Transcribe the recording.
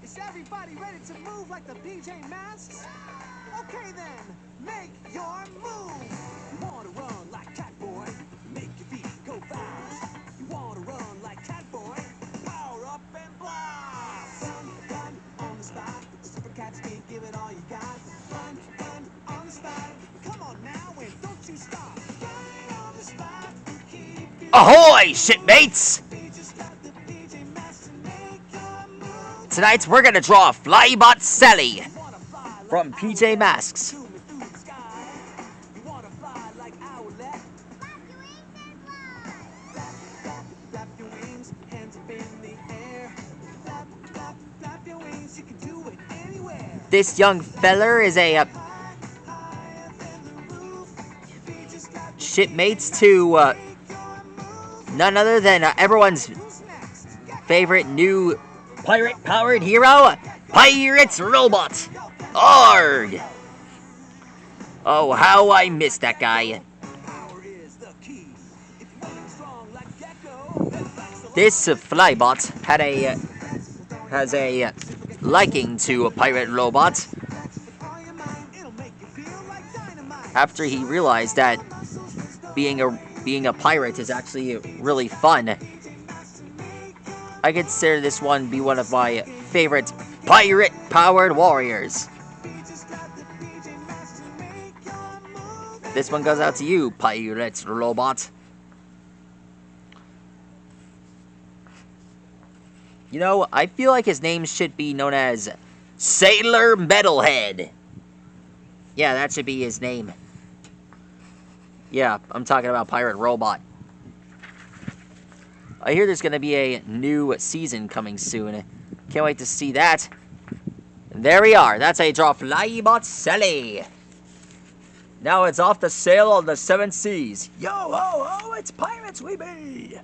Is everybody ready to move like the PJ Masks? Okay then, make your move. You wanna run like Catboy? Make your feet go fast. You wanna run like Catboy? Power up and blast! Run on the spot. Super cat speed, give it all you got. Run on the spot. Come on now and don't you stop. Run on the spot. Keep it. Ahoy, shipmates! Tonight we're gonna draw Flybot Sally from PJ Masks. This young feller is a shipmates to none other than everyone's favorite new pirate-powered hero, Pirates Robot. Arg! Oh, how I miss that guy. This Flybot has a liking to a pirate robot after he realized that being a pirate is actually really fun. I consider this one to be one of my favorite pirate-powered warriors. This one goes out to you, Pirates Robot. You know, I feel like his name should be known as Sailor Metalhead. Yeah, that should be his name. Yeah, I'm talking about Pirate Robot. I hear there's going to be a new season coming soon. Can't wait to see that. And there we are. That's how you draw Flybot Sally. Now it's off to sail on the 7 seas. Yo ho ho, it's pirates we be.